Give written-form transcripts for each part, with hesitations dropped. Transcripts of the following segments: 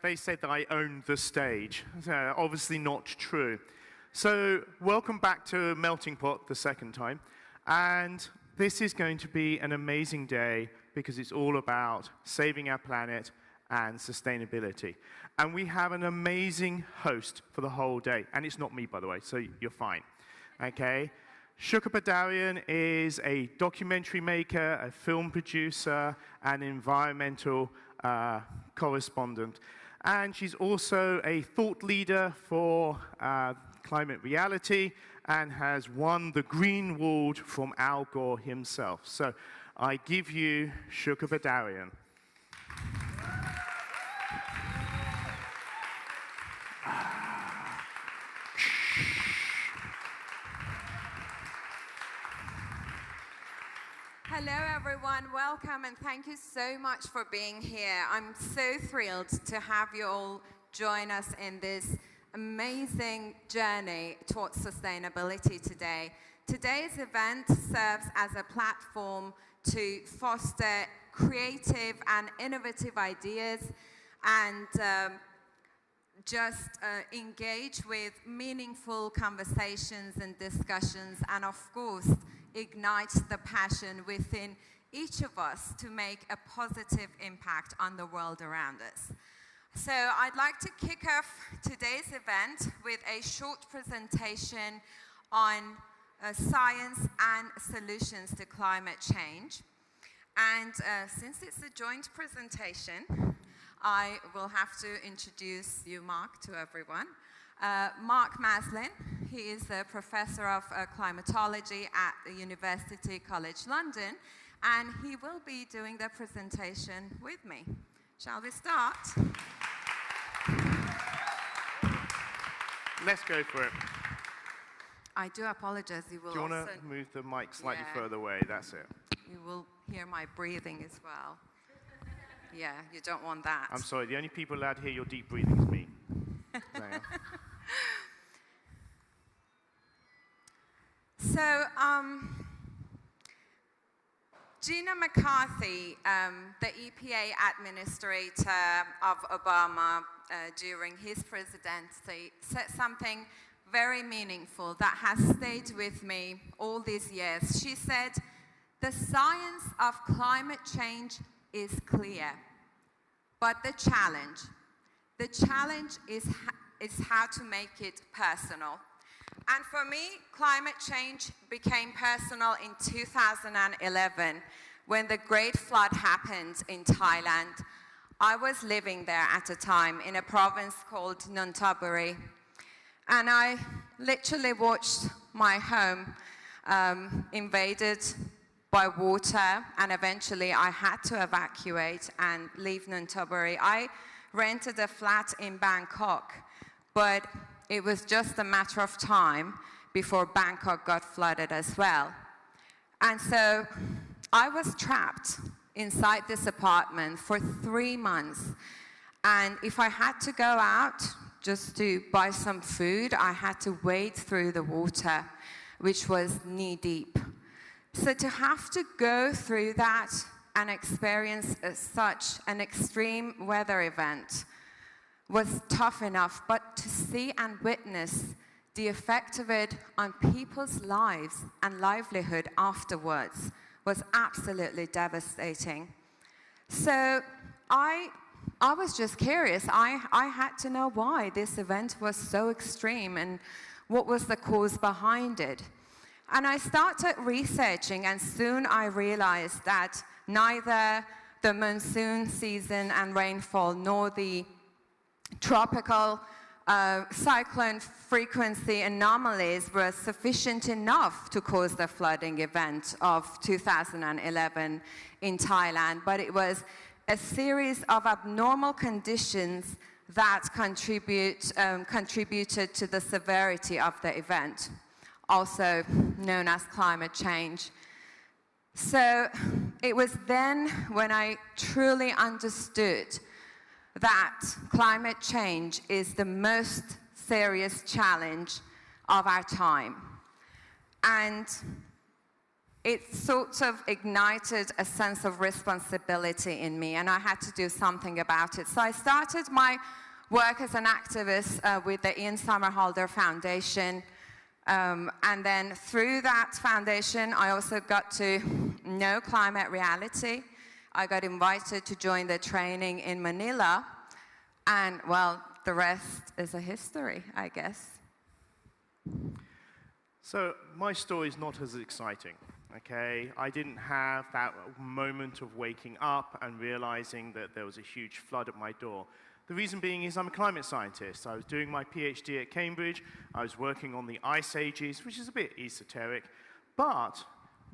they said that I owned the stage. Obviously not true. So welcome back to Meltingpot the second time. And this is going to be an amazing day because it's all about saving our planet and sustainability. And we have an amazing host for the whole day. And it's not me, by the way, so you're fine. Okay? Shooka Bidarian is a documentary maker, a film producer, and environmental correspondent. And she's also a thought leader for climate reality and has won the Green Award from Al Gore himself. So I give you Shooka Bidarian. Hello everyone, welcome and thank you so much for being here. I'm so thrilled to have you all join us in this amazing journey towards sustainability today. Today's event serves as a platform to foster creative and innovative ideas and just engage with meaningful conversations and discussions, and of course ignite the passion within each of us to make a positive impact on the world around us. So I'd like to kick off today's event with a short presentation on science and solutions to climate change. And since it's a joint presentation, I will have to introduce you, Mark, to everyone. Mark Maslin, he is a professor of climatology at the University College London, and he will be doing the presentation with me. Shall we start? Let's go for it. I do apologize. You will do you want also to move the mic slightly further away? That's it. You will hear my breathing as well. Yeah, you don't want that. I'm sorry, the only people allowed to hear your deep breathing is me. So, Gina McCarthy, the EPA administrator of Obama during his presidency, said something very meaningful that has stayed with me all these years. She said, "The science of climate change is clear, but the challenge is how to make it personal." And for me, climate change became personal in 2011 when the Great Flood happened in Thailand. I was living there at a time in a province called Nonthaburi, and I literally watched my home invaded by water, and eventually I had to evacuate and leave Nonthaburi. I rented a flat in Bangkok, but it was just a matter of time before Bangkok got flooded as well. And so I was trapped inside this apartment for 3 months. And if I had to go out just to buy some food, I had to wade through the water, which was knee-deep. So to have to go through that and experience such an extreme weather event was tough enough, but to see and witness the effect of it on people's lives and livelihood afterwards was absolutely devastating. So I was just curious. I had to know why this event was so extreme and what was the cause behind it. And I started researching, and soon I realized that neither the monsoon season and rainfall nor the tropical cyclone frequency anomalies were sufficient enough to cause the flooding event of 2011 in Thailand, but it was a series of abnormal conditions that contributed to the severity of the event, also known as climate change. So it was then when I truly understood that climate change is the most serious challenge of our time. And it sort of ignited a sense of responsibility in me, and I had to do something about it. So I started my work as an activist with the Ian Somerhalder Foundation, and then through that foundation, I also got to know climate reality. I got invited to join the training in Manila, and well, the rest is a history, I guess. So my story is not as exciting, okay? I didn't have that moment of waking up and realizing that there was a huge flood at my door. The reason being is I'm a climate scientist. I was doing my PhD at Cambridge. I was working on the ice ages, which is a bit esoteric, but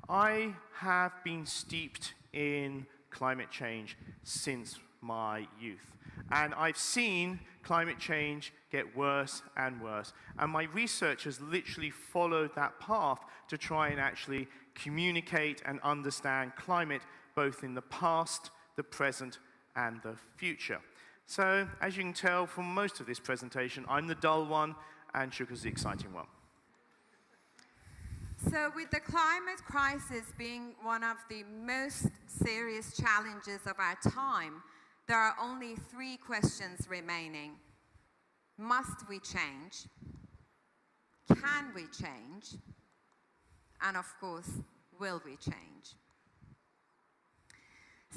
I have been steeped in climate change since my youth. And I've seen climate change get worse and worse. And my research has literally followed that path to try and actually communicate and understand climate both in the past, the present, and the future. So, as you can tell from most of this presentation, I'm the dull one, and Shooka's the exciting one. So with the climate crisis being one of the most serious challenges of our time, there are only 3 questions remaining. Must we change? Can we change? And of course, will we change?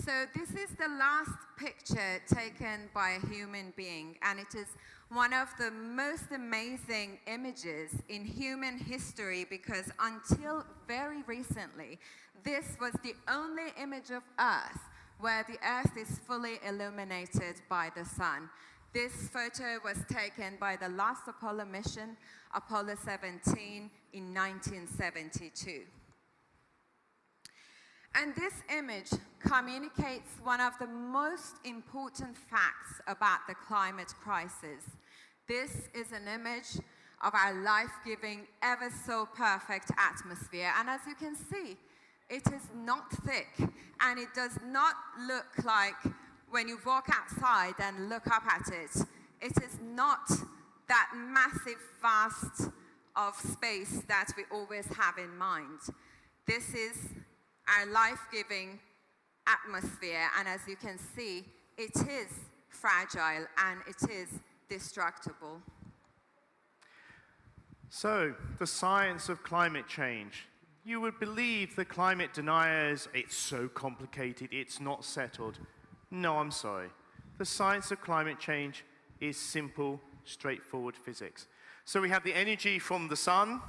So this is the last picture taken by a human being, and it is one of the most amazing images in human history, because until very recently, this was the only image of Earth where the Earth is fully illuminated by the sun. This photo was taken by the last Apollo mission, Apollo 17, in 1972. And this image communicates one of the most important facts about the climate crisis. This is an image of our life-giving, ever so perfect atmosphere. And as you can see, it is not thick, and it does not look like when you walk outside and look up at it, it is not that massive vast of space that we always have in mind. This is our life-giving atmosphere, and as you can see, it is fragile and it is destructible. So, the science of climate change. You would believe the climate deniers, it's so complicated, it's not settled. No, I'm sorry. The science of climate change is simple, straightforward physics. So we have the energy from the sun,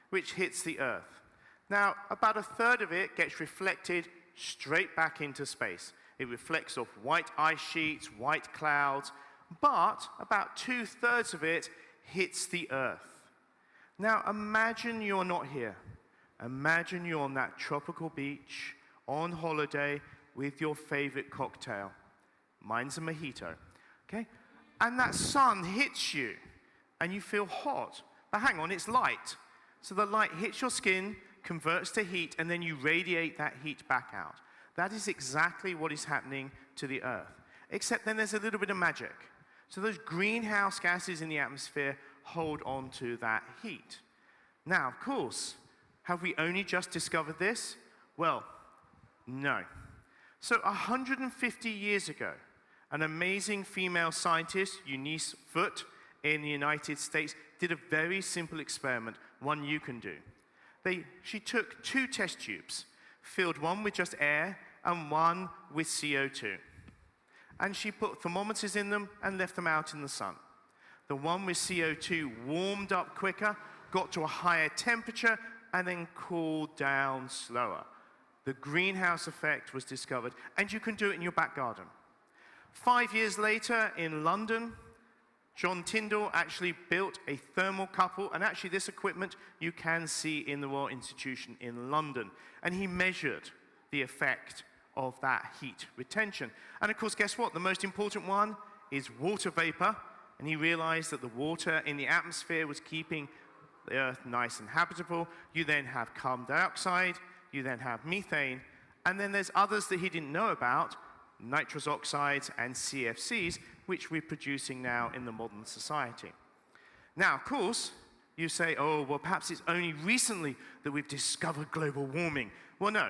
which hits the Earth. Now, about 1/3 of it gets reflected straight back into space. It reflects off white ice sheets, white clouds, but about 2/3 of it hits the Earth. Now, imagine you're not here. Imagine you're on that tropical beach, on holiday, with your favorite cocktail. Mine's a mojito, okay? And that sun hits you, and you feel hot. But hang on, it's light. So the light hits your skin, converts to heat, and then you radiate that heat back out. That is exactly what is happening to the Earth. Except then there's a little bit of magic. So those greenhouse gases in the atmosphere hold on to that heat. Now, of course, have we only just discovered this? Well, no. So 150 years ago, an amazing female scientist, Eunice Foote, in the United States, did a very simple experiment, one you can do. She took 2 test tubes, filled one with just air and one with CO2. And she put thermometers in them and left them out in the sun. The one with CO2 warmed up quicker, got to a higher temperature, and then cooled down slower. The greenhouse effect was discovered, and you can do it in your back garden. 5 years later, in London, John Tyndall actually built a thermocouple, and actually this equipment you can see in the Royal Institution in London. And he measured the effect of that heat retention. And of course, guess what? The most important one is water vapor, and he realized that the water in the atmosphere was keeping the Earth nice and habitable. You then have carbon dioxide, you then have methane, and then there's others that he didn't know about, nitrous oxides and CFCs, which we're producing now in the modern society. Now, of course, You say, oh, well, perhaps it's only recently that we've discovered global warming. Well, no.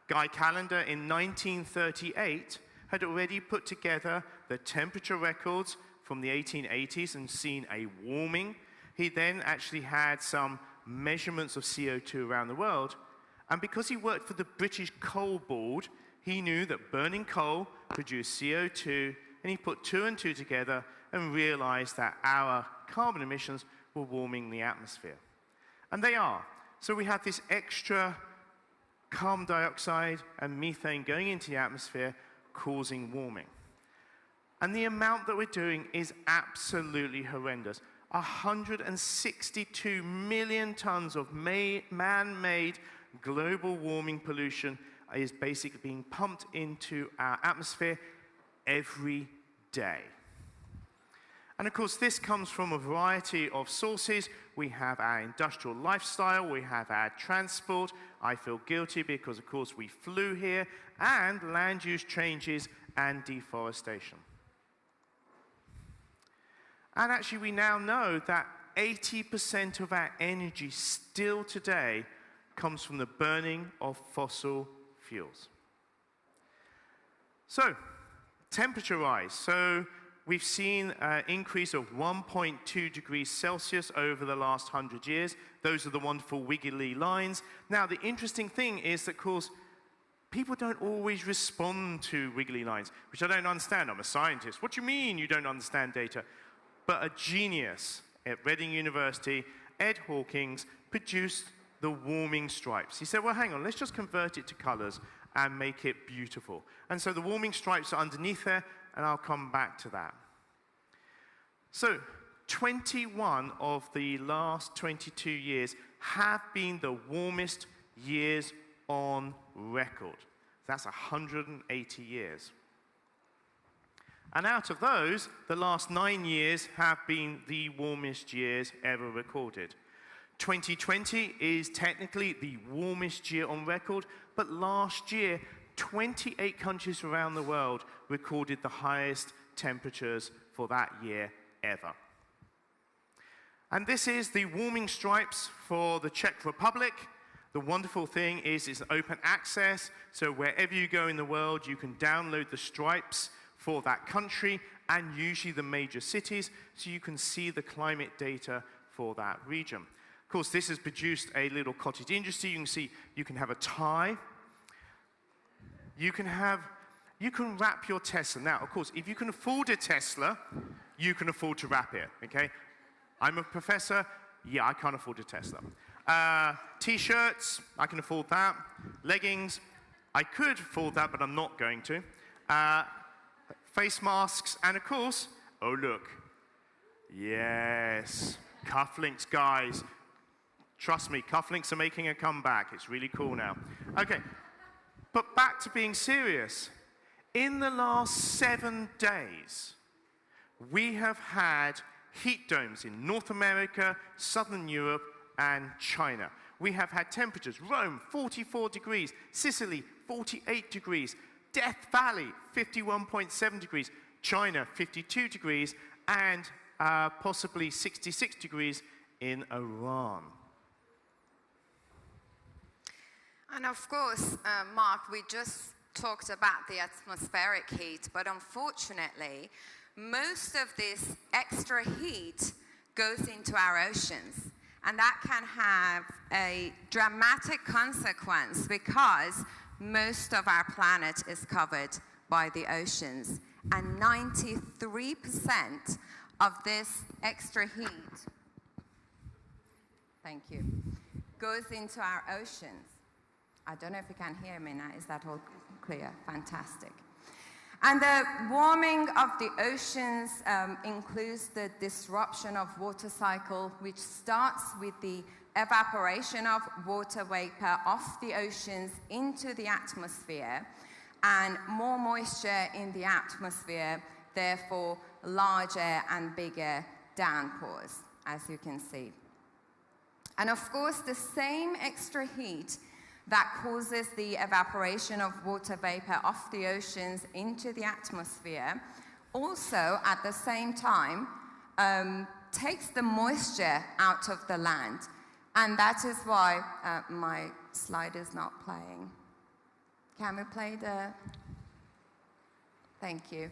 Guy Callender in 1938 had already put together the temperature records from the 1880s and seen a warming. He then actually had some measurements of CO2 around the world. And because he worked for the British Coal Board, he knew that burning coal produced CO2, and he put two and two together and realized that our carbon emissions were warming the atmosphere. And they are. So we have this extra carbon dioxide and methane going into the atmosphere, causing warming. And the amount that we're doing is absolutely horrendous. 162 million tons of man-made global warming pollution is basically being pumped into our atmosphere every day. And of course, this comes from a variety of sources. We have our industrial lifestyle, we have our transport. I feel guilty because, of course, we flew here, and land use changes and deforestation. And actually, we now know that 80% of our energy still today comes from the burning of fossil fuels. So, temperature rise. So, we've seen an increase of 1.2 degrees Celsius over the last 100 years. Those are the wonderful wiggly lines. Now, the interesting thing is that, of course, people don't always respond to wiggly lines, which I don't understand. I'm a scientist. What do you mean you don't understand data? But a genius at Reading University, Ed Hawkins, produced the warming stripes. He said, well, hang on, let's just convert it to colors and make it beautiful. And so the warming stripes are underneath there, and I'll come back to that. So 21 of the last 22 years have been the warmest years on record. That's 180 years. And out of those, the last 9 years have been the warmest years ever recorded. 2020 is technically the warmest year on record, but last year, 28 countries around the world recorded the highest temperatures for that year ever. And this is the warming stripes for the Czech Republic. The wonderful thing is it's open access, so wherever you go in the world, you can download the stripes for that country, and usually the major cities, so you can see the climate data for that region. Of course, this has produced a little cottage industry. You can see you can have a tie. You can wrap your Tesla. Now, of course, if you can afford a Tesla, you can afford to wrap it, okay? I'm a professor. Yeah, I can't afford a Tesla. T-shirts, I can afford that. Leggings, I could afford that, but I'm not going to. Face masks, and of course, oh look, yes, cufflinks, guys. Trust me, cufflinks are making a comeback. It's really cool now. Okay, but back to being serious. In the last 7 days, we have had heat domes in North America, Southern Europe, and China. We have had temperatures, Rome, 44 degrees, Sicily, 48 degrees, Death Valley, 51.7 degrees, China, 52 degrees, and possibly 66 degrees in Iran. And of course, Mark, we just talked about the atmospheric heat, but unfortunately, most of this extra heat goes into our oceans. And that can have a dramatic consequence because most of our planet is covered by the oceans. And 93% of this extra heat, thank you, goes into our oceans. I don't know if you can hear me now. Is that all clear? Fantastic. And the warming of the oceans includes the disruption of water cycle, which starts with the evaporation of water vapor off the oceans into the atmosphere, and more moisture in the atmosphere, therefore larger and bigger downpours, as you can see. And of course, the same extra heat that causes the evaporation of water vapor off the oceans into the atmosphere also, at the same time, takes the moisture out of the land. And that is why my slide is not playing. Can we play the... Thank you.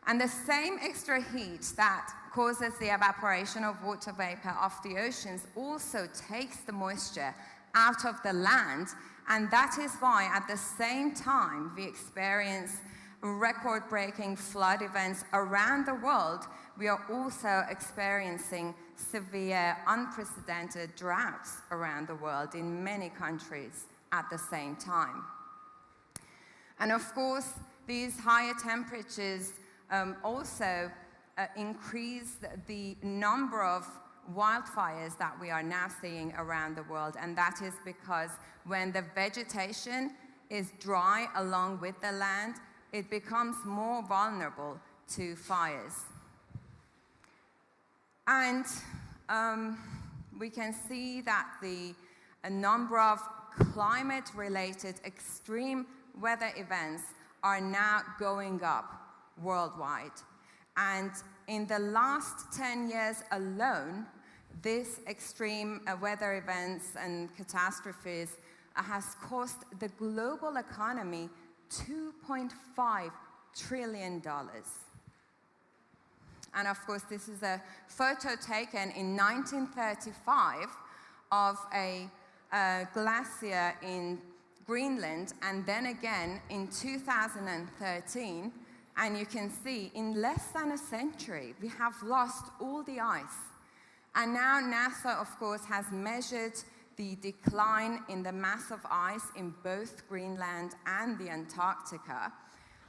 And the same extra heat that causes the evaporation of water vapor off the oceans also takes the moisture out of the land, and that is why at the same time we experience record-breaking flood events around the world, we are also experiencing severe, unprecedented droughts around the world in many countries at the same time. And of course, these higher temperatures also increase the number of wildfires that we are now seeing around the world, and that is because when the vegetation is dry along with the land, it becomes more vulnerable to fires. And we can see that the number of climate-related extreme weather events are now going up worldwide. And in the last 10 years alone, this extreme weather events and catastrophes has cost the global economy $2.5 trillion. And of course, this is a photo taken in 1935 of a glacier in Greenland, and then again in 2013. And you can see in less than a century, we have lost all the ice. And now NASA, of course, has measured the decline in the mass of ice in both Greenland and the Antarctica.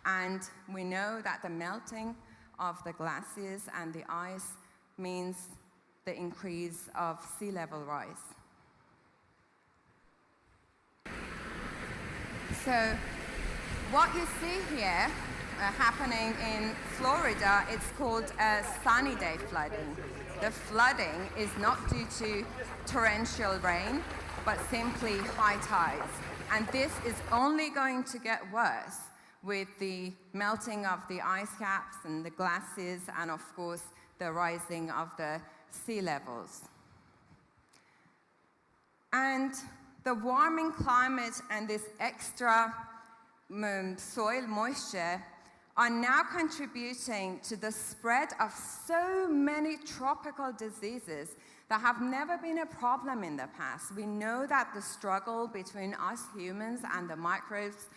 And we know that the melting of the glaciers and the ice means the increase of sea level rise. So what you see here happening in Florida, it's called sunny day flooding. The flooding is not due to torrential rain, but simply high tides. And this is only going to get worse with the melting of the ice caps and the glaciers, and of course, the rising of the sea levels. And the warming climate and this extra soil moisture are now contributing to the spread of so many tropical diseases that have never been a problem in the past. We know that the struggle between us humans and the microbes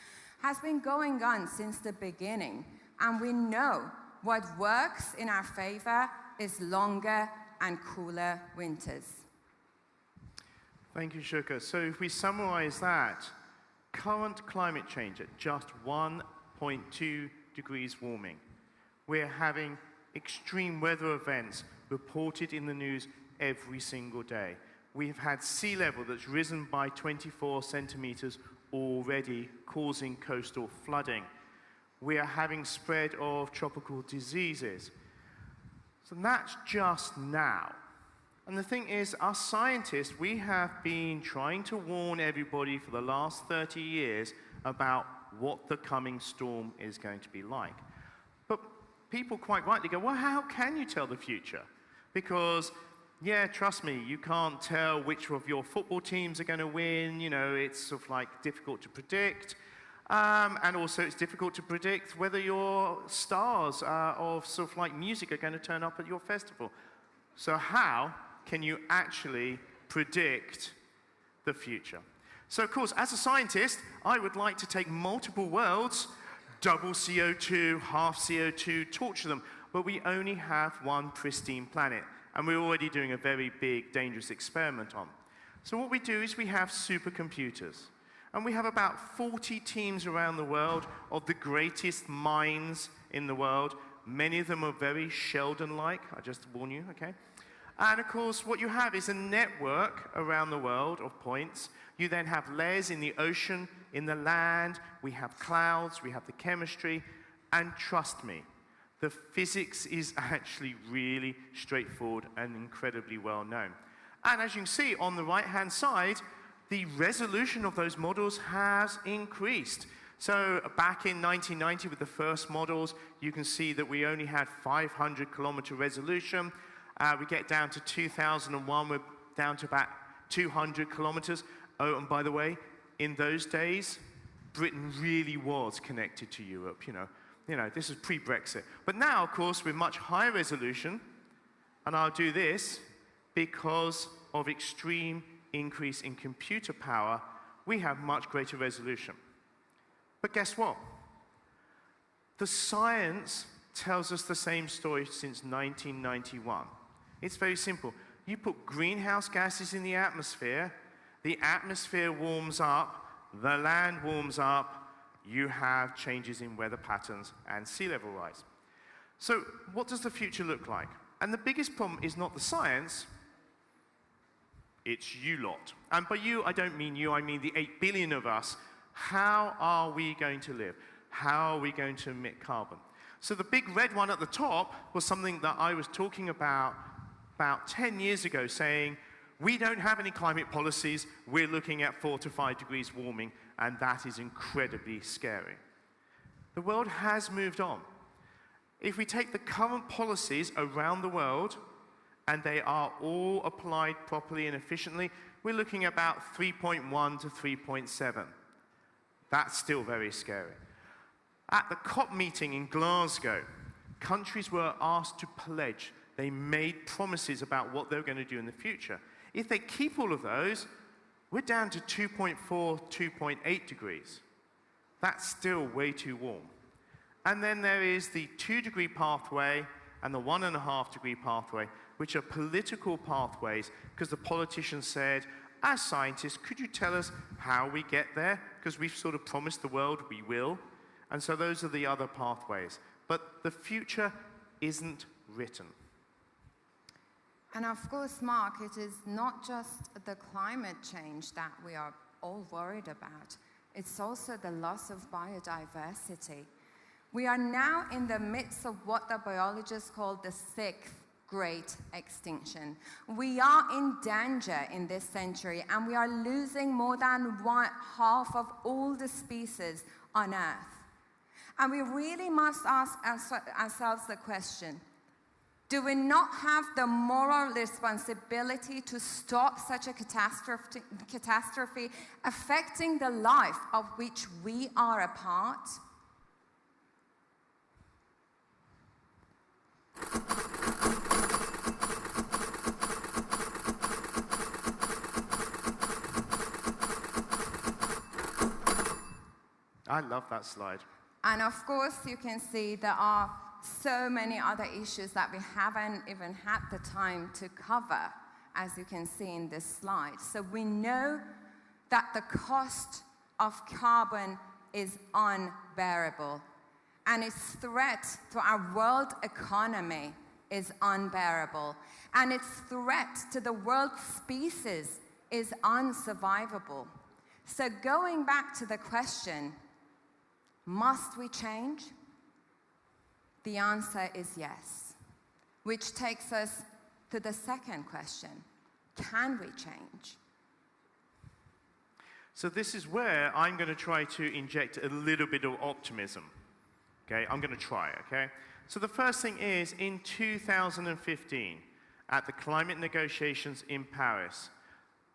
has been going on since the beginning. And we know what works in our favor is longer and cooler winters. Thank you, Shooka. So if we summarize that, current climate change at just 1.2 degrees warming. We're having extreme weather events reported in the news every single day. We've had sea level that's risen by 24 centimeters already, causing coastal flooding. We are having spread of tropical diseases. So that's just now. And the thing is, us scientists, we have been trying to warn everybody for the last 30 years about what the coming storm is going to be like. But people quite rightly go, well, how can you tell the future? Because, yeah, trust me, you can't tell which of your football teams are going to win. You know, it's sort of like difficult to predict. And also it's difficult to predict whether your stars of sort of like music are going to turn up at your festival. So how can you actually predict the future? So, of course, as a scientist, I would like to take multiple worlds, double CO2, half CO2, torture them, but we only have one pristine planet, and we're already doing a very big, dangerous experiment on. So what we do is we have supercomputers, and we have about 40 teams around the world of the greatest minds in the world. Many of them are very Sheldon-like, I just warn you, okay? And of course, what you have is a network around the world of points. You then have layers in the ocean, in the land, we have clouds, we have the chemistry, and trust me, the physics is actually really straightforward and incredibly well known. And as you can see on the right-hand side, the resolution of those models has increased. So back in 1990 with the first models, you can see that we only had 500 kilometer resolution. We get down to 2001, we're down to about 200 kilometers. Oh, and by the way, in those days, Britain really was connected to Europe, you know, this is pre-Brexit. But now, of course, with much higher resolution, and I'll do this because of extreme increase in computer power, we have much greater resolution. But guess what? The science tells us the same story since 1991. It's very simple. You put greenhouse gases in the atmosphere warms up, the land warms up, you have changes in weather patterns and sea level rise. So what does the future look like? And the biggest problem is not the science, it's you lot. And by you, I don't mean you, I mean the 8 billion of us. How are we going to live? How are we going to emit carbon? So the big red one at the top was something that I was talking about 10 years ago, saying, we don't have any climate policies, we're looking at 4 to 5 degrees warming, and that is incredibly scary. The world has moved on. If we take the current policies around the world, and they are all applied properly and efficiently, we're looking at about 3.1 to 3.7. That's still very scary. At the COP meeting in Glasgow, countries were asked to pledge. They made promises about what they were going to do in the future. If they keep all of those, we're down to 2.4, 2.8 degrees. That's still way too warm. And then there is the 2-degree pathway and the 1.5-degree pathway, which are political pathways, because the politicians said, as scientists, could you tell us how we get there? Because we've sort of promised the world we will. And so those are the other pathways. But the future isn't written. And of course, Mark, it is not just the climate change that we are all worried about. It's also the loss of biodiversity. We are now in the midst of what the biologists call the 6th great extinction. We are in danger in this century, and we are losing more than half of all the species on Earth. And we really must ask ourselves the question, do we not have the moral responsibility to stop such a catastrophe affecting the life of which we are a part? I love that slide. And of course, you can see there are so many other issues that we haven't even had the time to cover, as you can see in this slide. So we know that the cost of carbon is unbearable, and its threat to our world economy is unbearable, and its threat to the world species is unsurvivable. So going back to the question, must we change? The answer is yes, which takes us to the second question. Can we change? So this is where I'm going to try to inject a little bit of optimism. Okay, I'm going to try, okay? So the first thing is, in 2015, at the climate negotiations in Paris,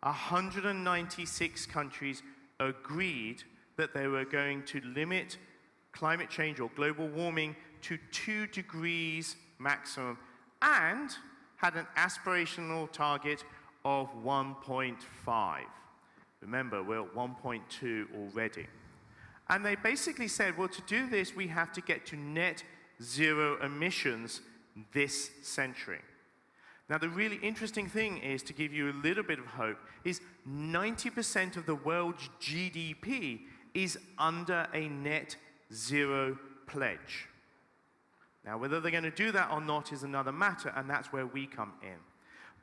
196 countries agreed that they were going to limit climate change or global warming to 2 degrees maximum, and had an aspirational target of 1.5. Remember, we're at 1.2 already. And they basically said, well, to do this, we have to get to net zero emissions this century. Now, the really interesting thing is, to give you a little bit of hope, is 90% of the world's GDP is under a net zero pledge. Now, whether they're going to do that or not is another matter, and that's where we come in.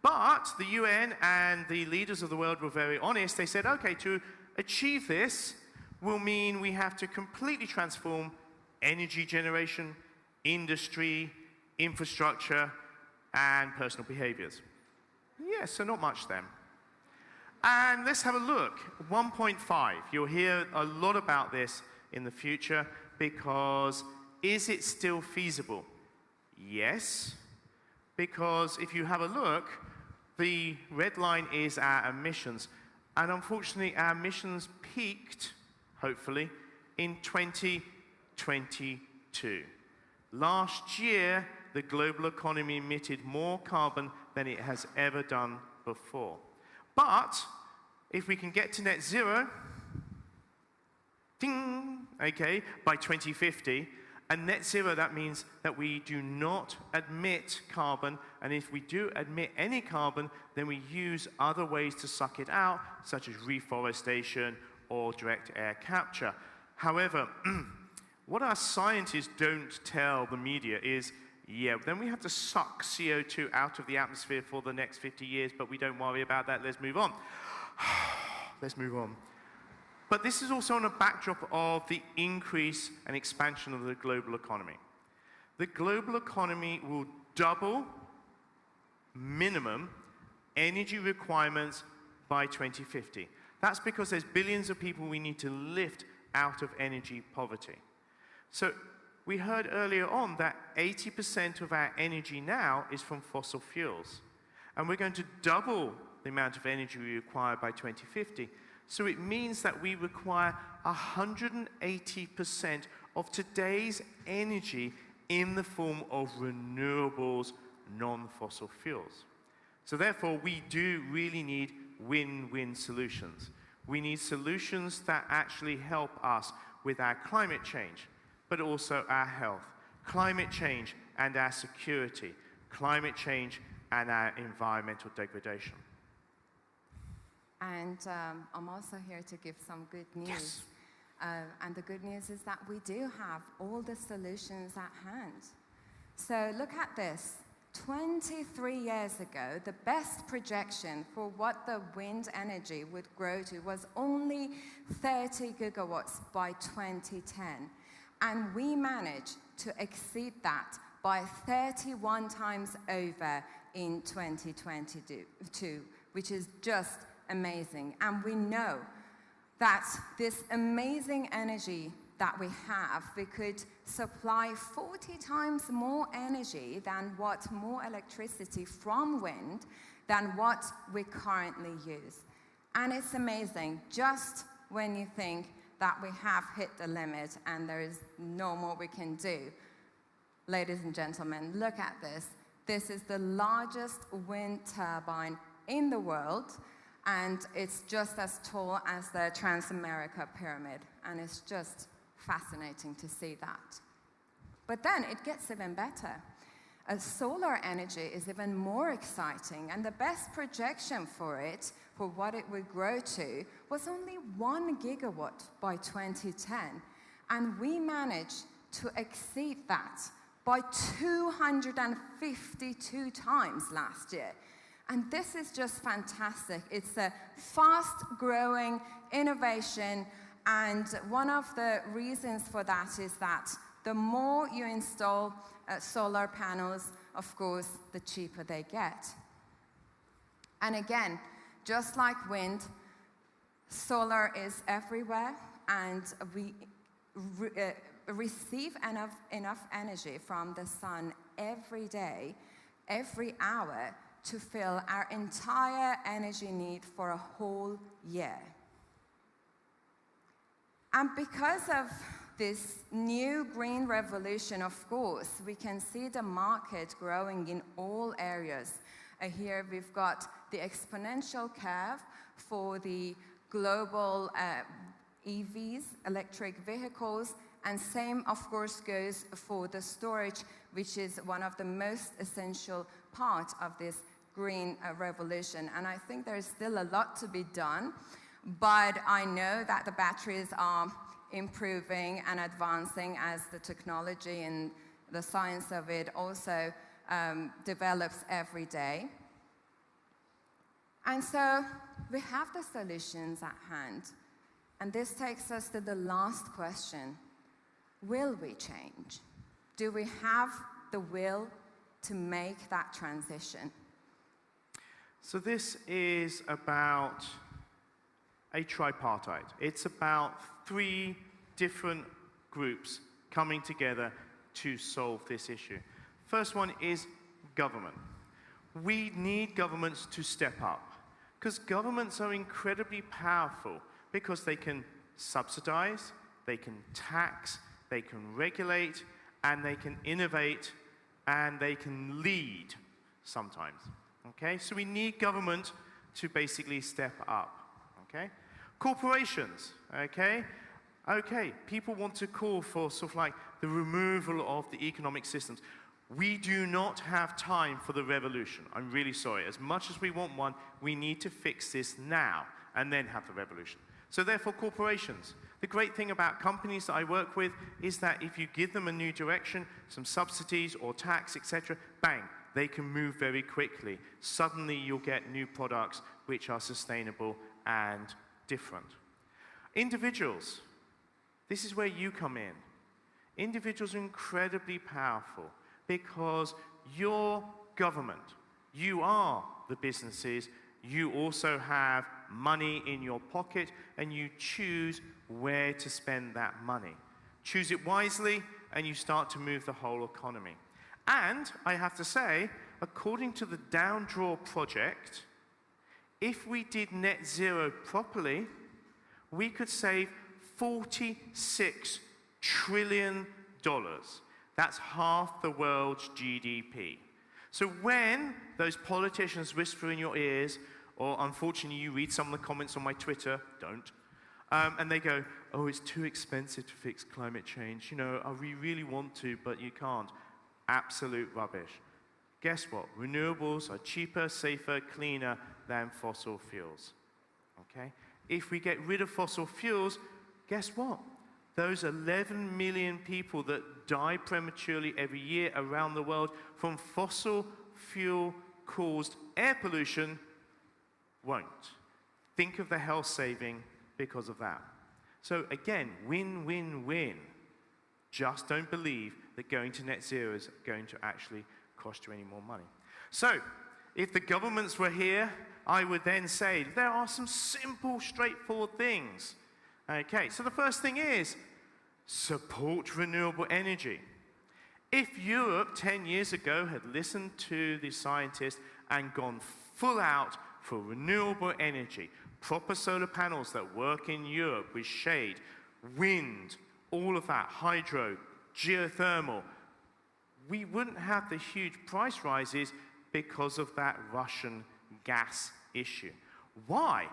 But the UN and the leaders of the world were very honest. They said, okay, to achieve this will mean we have to completely transform energy generation, industry, infrastructure, and personal behaviors. Yes, so not much then. And let's have a look. 1.5. You'll hear a lot about this in the future, because is it still feasible? Yes, because if you have a look, the red line is our emissions. And unfortunately, our emissions peaked, hopefully, in 2022. Last year, the global economy emitted more carbon than it has ever done before. But if we can get to net zero, ding, okay, by 2050, and net zero, that means that we do not emit carbon, and if we do emit any carbon, then we use other ways to suck it out, such as reforestation or direct air capture. However, what our scientists don't tell the media is, yeah, then we have to suck CO2 out of the atmosphere for the next 50 years, but we don't worry about that. Let's move on. Let's move on. But this is also on a backdrop of the increase and expansion of the global economy. The global economy will double minimum energy requirements by 2050. That's because there's billions of people we need to lift out of energy poverty. So we heard earlier on that 80% of our energy now is from fossil fuels. And we're going to double the amount of energy we require by 2050. So it means that we require 180% of today's energy in the form of renewables, non-fossil fuels. So therefore, we do really need win-win solutions. We need solutions that actually help us with our climate change, but also our health, climate change and our security, climate change and our environmental degradation. And I'm also here to give some good news. Yes. And the good news is that we do have all the solutions at hand. So look at this. 23 years ago, the best projection for what the wind energy would grow to was only 30 gigawatts by 2010. And we managed to exceed that by 31 times over in 2022, which is just amazing. And we know that this amazing energy that we have, we could supply 40 times more energy than what more electricity from wind than what we currently use. And it's amazing, just when you think that we have hit the limit and there is no more we can do. Ladies and gentlemen, look at this. This is the largest wind turbine in the world, and it's just as tall as the Transamerica Pyramid, and it's just fascinating to see that. But then it gets even better. Solar energy is even more exciting, and the best projection for it, for what it would grow to, was only 1 gigawatt by 2010. And we managed to exceed that by 252 times last year. And this is just fantastic. It's a fast-growing innovation, and one of the reasons for that is that the more you install solar panels, of course, the cheaper they get. And again, just like wind, solar is everywhere, and we receive enough energy from the sun every day, every hour, to fill our entire energy need for a whole year. And because of this new green revolution, of course, we can see the market growing in all areas. Here we've got the exponential curve for the global EVs, electric vehicles, and same, of course, goes for the storage, which is one of the most essential parts of this green revolution. And I think there's still a lot to be done, but I know that the batteries are improving and advancing as the technology and the science of it also develops every day. And so we have the solutions at hand. And this takes us to the last question. Will we change? Do we have the will to make that transition? So this is about a tripartite. It's about 3 different groups coming together to solve this issue. First one is government. We need governments to step up, because governments are incredibly powerful because they can subsidize, they can tax, they can regulate, and they can innovate, and they can lead sometimes. Okay? So we need government to basically step up. Okay? Corporations. Okay? Okay, people want to call for sort of like the removal of the economic systems. We do not have time for the revolution. I'm really sorry. As much as we want one, we need to fix this now and then have the revolution. So therefore, corporations. The great thing about companies that I work with is that if you give them a new direction, some subsidies or tax, etc., bang, they can move very quickly. Suddenly you'll get new products which are sustainable and different. Individuals. This is where you come in. Individuals are incredibly powerful because your government, you are the businesses, you also have money in your pocket and you choose where to spend that money. Choose it wisely and you start to move the whole economy. And I have to say, according to the Down Draw project, if we did net zero properly, we could save $46 trillion. That's half the world's GDP. So when those politicians whisper in your ears, or unfortunately you read some of the comments on my Twitter, don't, and they go, oh, it's too expensive to fix climate change. You know, we really want to, but you can't. Absolute rubbish. Guess what? Renewables are cheaper, safer, cleaner than fossil fuels. Okay? If we get rid of fossil fuels, guess what? Those 11 million people that die prematurely every year around the world from fossil fuel-caused air pollution won't. Think of the health saving because of that. So again, win, win, win. Just don't believe that going to net zero is going to actually cost you any more money. So, if the governments were here, I would then say there are some simple, straightforward things. Okay, so the first thing is support renewable energy. If Europe 10 years ago had listened to the scientists and gone full out for renewable energy, proper solar panels that work in Europe with shade, wind, all of that, hydro, geothermal, we wouldn't have the huge price rises because of that Russian gas issue. Why?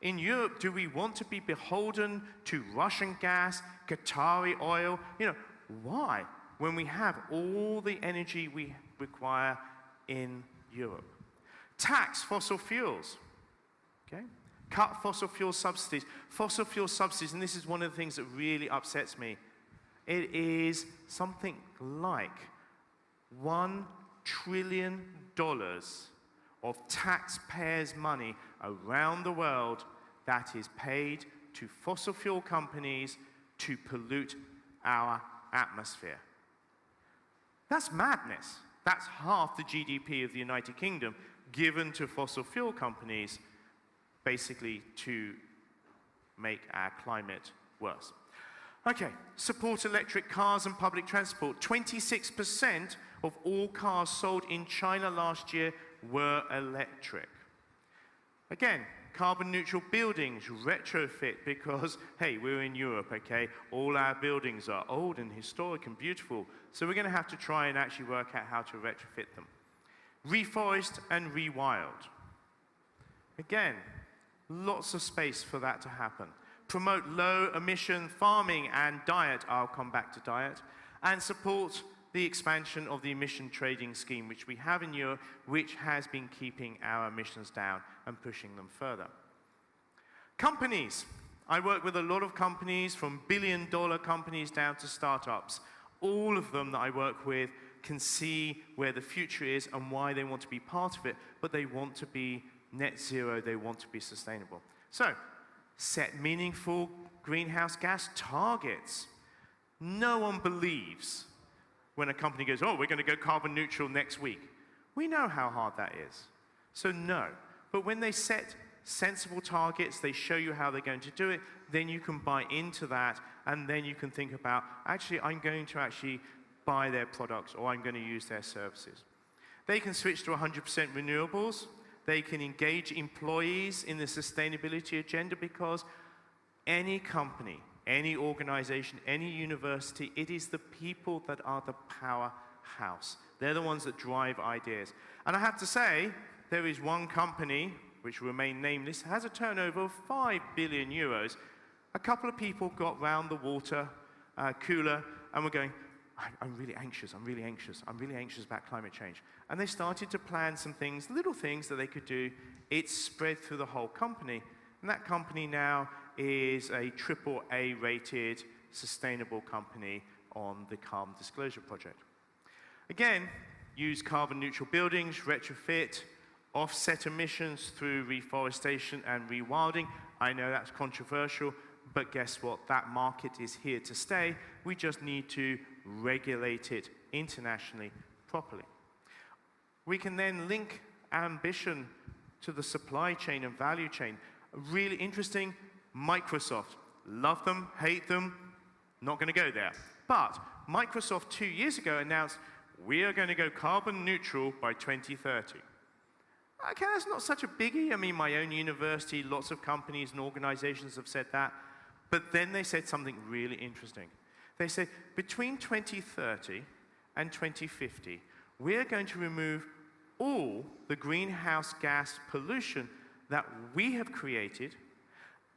In Europe, do we want to be beholden to Russian gas, Qatari oil? You know, why? When we have all the energy we require in Europe. Tax fossil fuels, okay? Cut fossil fuel subsidies. Fossil fuel subsidies, and this is one of the things that really upsets me, it is something like $1 trillion of taxpayers' money around the world that is paid to fossil fuel companies to pollute our atmosphere. That's madness. That's half the GDP of the United Kingdom given to fossil fuel companies basically to make our climate worse. Okay, support electric cars and public transport. 26% of all cars sold in China last year were electric. Again, carbon neutral buildings, retrofit, because, hey, we're in Europe, okay? All our buildings are old and historic and beautiful, so we're going to have to try and actually work out how to retrofit them. Reforest and rewild. Again, lots of space for that to happen. Promote low-emission farming and diet, I'll come back to diet, and support the expansion of the emission trading scheme, which we have in Europe, which has been keeping our emissions down and pushing them further. Companies. I work with a lot of companies, from billion-dollar companies down to startups. All of them that I work with can see where the future is and why they want to be part of it, but they want to be net zero, they want to be sustainable. So, set meaningful greenhouse gas targets. No one believes when a company goes, oh, we're going to go carbon neutral next week. We know how hard that is. So no. But when they set sensible targets, they show you how they're going to do it, then you can buy into that, and then you can think about, actually, I'm going to actually buy their products, or I'm going to use their services. They can switch to 100% renewables. They can engage employees in the sustainability agenda, because any company, any organization, any university, it is the people that are the powerhouse. They're the ones that drive ideas. And I have to say, there is one company, which will remain nameless, has a turnover of 5 billion euros. A couple of people got round the water cooler and were going, I'm really anxious about climate change. And they started to plan some things, little things that they could do. It spread through the whole company. And that company now is a AAA rated sustainable company on the Carbon Disclosure Project. Again, use carbon neutral buildings, retrofit, offset emissions through reforestation and rewilding. I know that's controversial, but guess what? That market is here to stay. We just need to regulate it internationally properly. We can then link ambition to the supply chain and value chain. Really interesting, Microsoft. Love them, hate them, not going to go there. But Microsoft 2 years ago announced, we are going to go carbon neutral by 2030. Okay, that's not such a biggie. I mean, my own university, lots of companies and organizations have said that. But then they said something really interesting. They said, between 2030 and 2050, we're going to remove all the greenhouse gas pollution that we have created,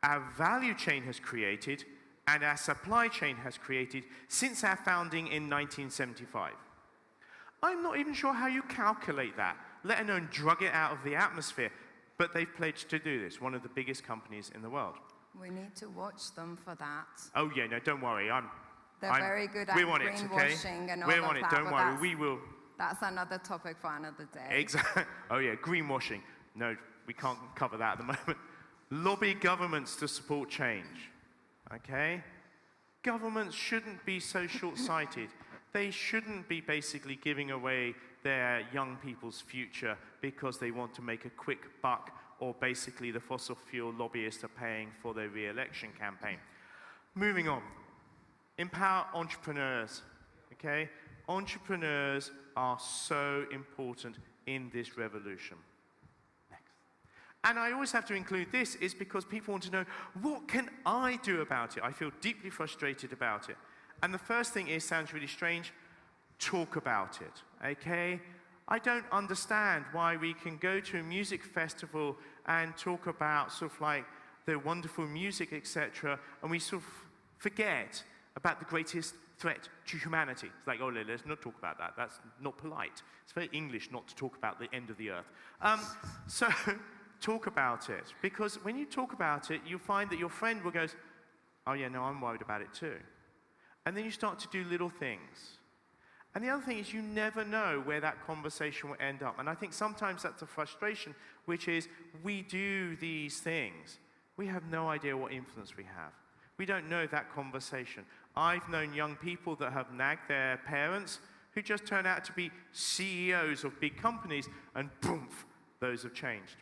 our value chain has created, and our supply chain has created since our founding in 1975. I'm not even sure how you calculate that, let alone drug it out of the atmosphere. But they've pledged to do this, one of the biggest companies in the world. We need to watch them for that. Oh yeah, no, don't worry. They're very good at greenwashing and all of that. We're on it, don't worry, we will. That's another topic for another day. Exactly. Oh yeah, greenwashing. No, we can't cover that at the moment. Lobby governments to support change, okay? Governments shouldn't be so short-sighted. They shouldn't be basically giving away their young people's future because they want to make a quick buck, or basically the fossil fuel lobbyists are paying for their re-election campaign. Moving on. Empower entrepreneurs, okay? Entrepreneurs are so important in this revolution. Next. And I always have to include this is because people want to know, what can I do about it? I feel deeply frustrated about it. And the first thing is, sounds really strange, talk about it, okay? I don't understand why we can go to a music festival and talk about sort of like the wonderful music, etc., and we sort of forget about the greatest threat to humanity. It's like, oh, let's not talk about that. That's not polite. It's very English not to talk about the end of the earth. So talk about it, because when you talk about it, you find that your friend will go, oh yeah, no, I'm worried about it too. And then you start to do little things. And the other thing is, you never know where that conversation will end up. And I think sometimes that's a frustration, which is we do these things. We have no idea what influence we have. We don't know that conversation. I've known young people that have nagged their parents who just turn out to be CEOs of big companies, and boom, those have changed.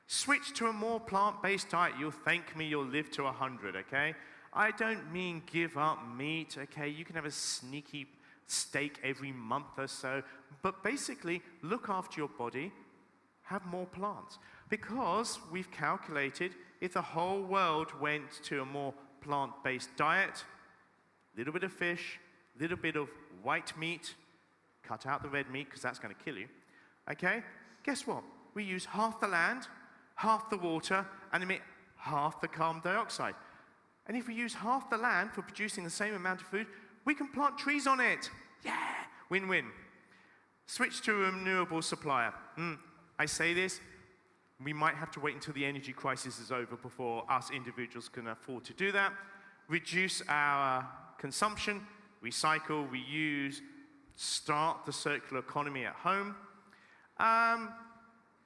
Switch to a more plant-based diet. You'll thank me, you'll live to 100, okay? I don't mean give up meat, okay? You can have a sneaky steak every month or so, but basically look after your body, have more plants. Because we've calculated if the whole world went to a more plant-based diet, little bit of fish, little bit of white meat, cut out the red meat because that's going to kill you, okay? Guess what? We use half the land, half the water, and emit half the carbon dioxide. And if we use half the land for producing the same amount of food, we can plant trees on it. Yeah, win-win. Switch to a renewable supplier. I say this, we might have to wait until the energy crisis is over before us individuals can afford to do that. Reduce our consumption, recycle, reuse, start the circular economy at home.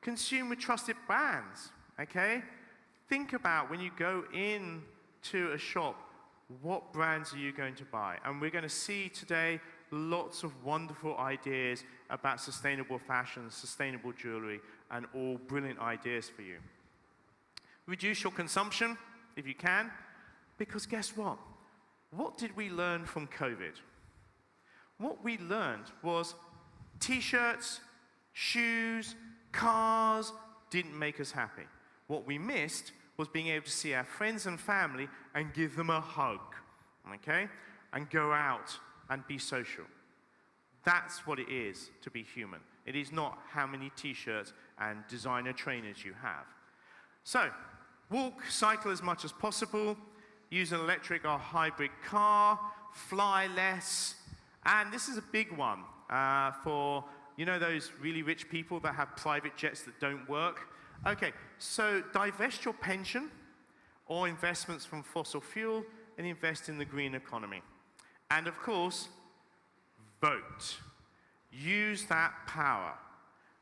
Consume with trusted brands, okay? Think about when you go in to a shop, what brands are you going to buy? And we're going to see today lots of wonderful ideas about sustainable fashion, sustainable jewelry, and all brilliant ideas for you. Reduce your consumption, if you can, because guess what? What did we learn from COVID? What we learned was T-shirts, Shoes, cars didn't make us happy. What we missed was being able to see our friends and family and give them a hug, okay? And go out and be social. That's what it is to be human. It is not how many t-shirts and designer trainers you have. So, walk, cycle as much as possible, use an electric or hybrid car, fly less, and this is a big one for, you know, those really rich people that have private jets that don't work. Okay, so divest your pension or investments from fossil fuel and invest in the green economy. And of course, vote. Use that power.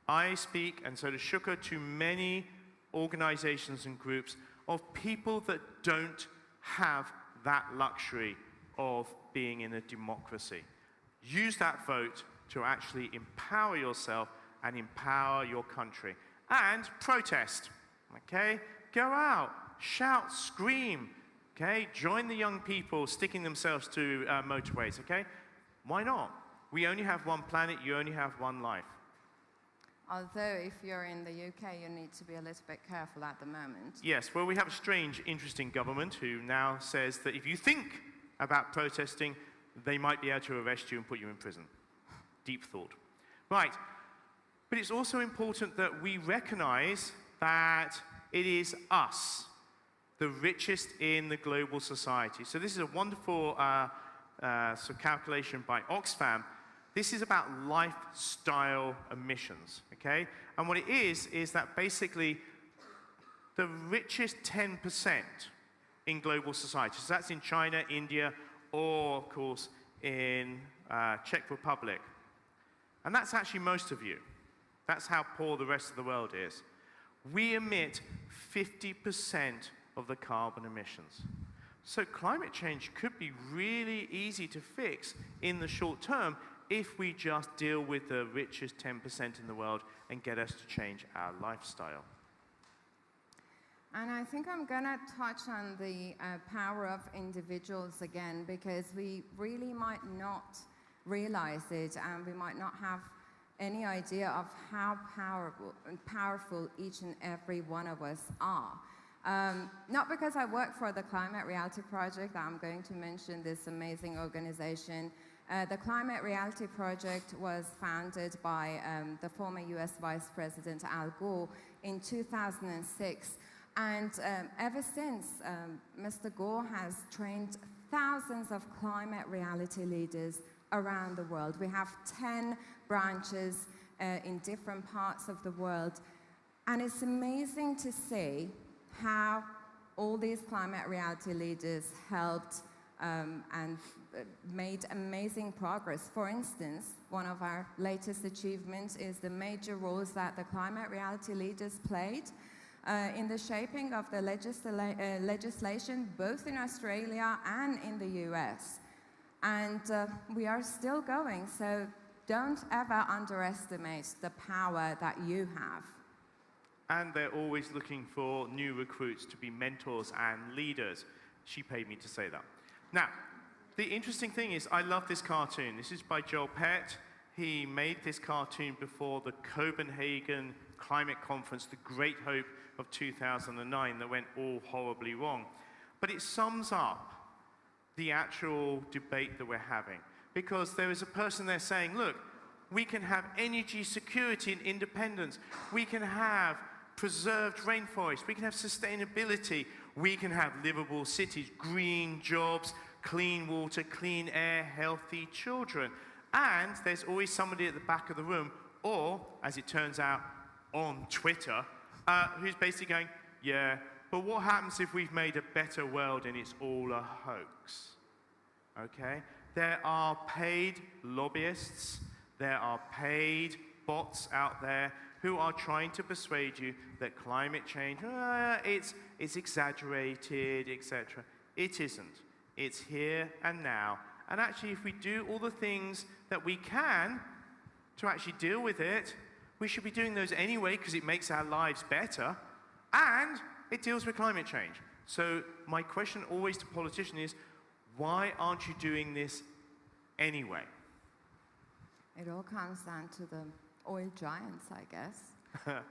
I speak, and so does Shooka, to many organizations and groups of people that don't have that luxury of being in a democracy. Use that vote to actually empower yourself and empower your country. And protest, okay? Go out, shout, scream, okay? Join the young people sticking themselves to motorways, okay? Why not? We only have one planet, you only have one life. Although if you're in the UK, you need to be a little bit careful at the moment. Yes, well, we have a strange, interesting government who now says that if you think about protesting, they might be able to arrest you and put you in prison. Deep thought. Right, but it's also important that we recognize that it is us, the richest in the global society. So this is a wonderful sort of calculation by Oxfam. This is about lifestyle emissions, okay? And what it is that basically the richest 10% in global society, so that's in China, India, or, of course, in Czech Republic. And that's actually most of you. That's how poor the rest of the world is. We emit 50% of the carbon emissions. So climate change could be really easy to fix in the short term if we just deal with the richest 10% in the world and get us to change our lifestyle. And I think I'm going to touch on the power of individuals again, because we really might not realize it, and we might not have any idea of how powerful each and every one of us are. Not because I work for the Climate Reality Project, I'm going to mention this amazing organization. The Climate Reality Project was founded by the former US Vice President Al Gore in 2006. And ever since, Mr. Gore has trained thousands of climate reality leaders around the world. We have 10 branches in different parts of the world. And it's amazing to see how all these climate reality leaders helped and made amazing progress. For instance, one of our latest achievements is the major roles that the climate reality leaders played in the shaping of the legislation, both in Australia and in the US. And we are still going, so don't ever underestimate the power that you have. And they're always looking for new recruits to be mentors and leaders. She paid me to say that. Now, the interesting thing is, I love this cartoon. This is by Joel Pett. He made this cartoon before the Copenhagen Climate Conference, the Great Hope of 2009, that went all horribly wrong. But it sums up the actual debate that we're having. Because there is a person there saying, look, we can have energy security and independence. We can have preserved rainforests. We can have sustainability. We can have livable cities, green jobs, clean water, clean air, healthy children. And there's always somebody at the back of the room, or, as it turns out, on Twitter, who's basically going, yeah, but what happens if we've made a better world and it's all a hoax? Okay? There are paid lobbyists, there are paid bots out there who are trying to persuade you that climate change, it's exaggerated, etc. It isn't. It's here and now. And actually, if we do all the things that we can to actually deal with it, we should be doing those anyway because it makes our lives better, and it deals with climate change. So my question always to politicians is, why aren't you doing this anyway? It all comes down to the oil giants, I guess,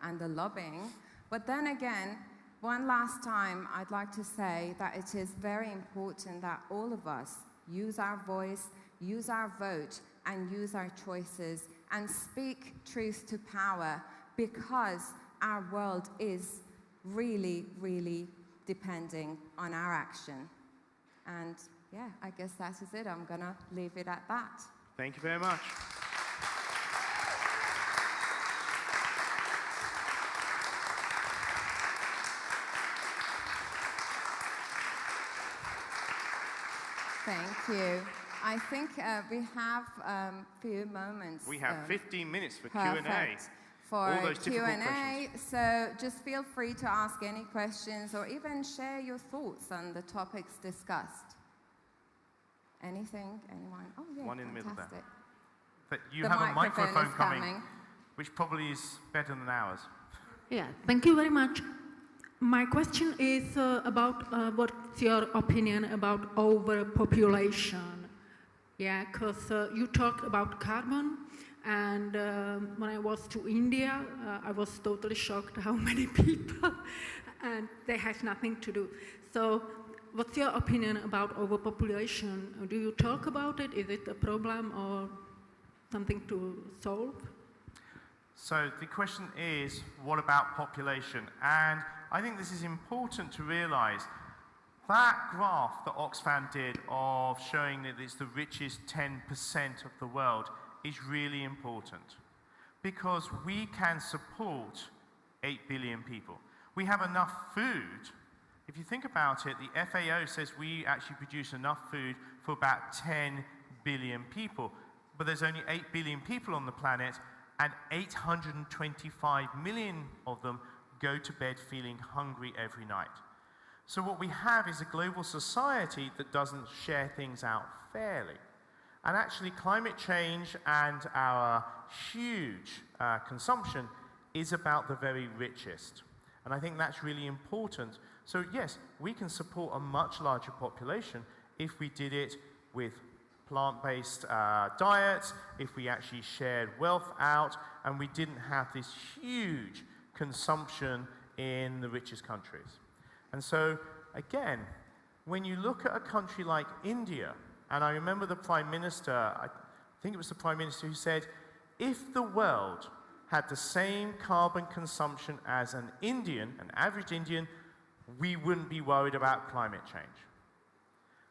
and the lobbying. But then again, one last time, I'd like to say that it is very important that all of us use our voice, use our vote, and use our choices, and speak truth to power, because our world is really, really depending on our action. And yeah, I guess that is it. I'm going to leave it at that. Thank you very much. Thank you. I think we have a few moments. We have 15 minutes for perfect. Q&A. For all those difficult Q&A, questions. so just feel free to ask any questions or even share your thoughts on the topics discussed. Anything? Anyone? Oh, yeah, one in fantastic. the middle there. But you The have a microphone is coming, which probably is better than ours. Yeah, thank you very much. My question is about what's your opinion about overpopulation? Yeah, because you talked about carbon, and when I was to India, I was totally shocked how many people, and they have nothing to do. So what's your opinion about overpopulation? Do you talk about it? Is it a problem or something to solve? So the question is, what about population? And I think this is important to realize. That graph that Oxfam did of showing that it's the richest 10% of the world is really important, because we can support 8 billion people. We have enough food. If you think about it, the FAO says we actually produce enough food for about 10 billion people, but there's only 8 billion people on the planet, and 825 million of them go to bed feeling hungry every night. So what we have is a global society that doesn't share things out fairly. And actually climate change and our huge consumption is about the very richest. And I think that's really important. So yes, we can support a much larger population if we did it with plant-based diets, if we actually shared wealth out, and we didn't have this huge consumption in the richest countries. And so, again, when you look at a country like India, and I remember the Prime Minister, I think it was the Prime Minister who said, if the world had the same carbon consumption as an average Indian, we wouldn't be worried about climate change.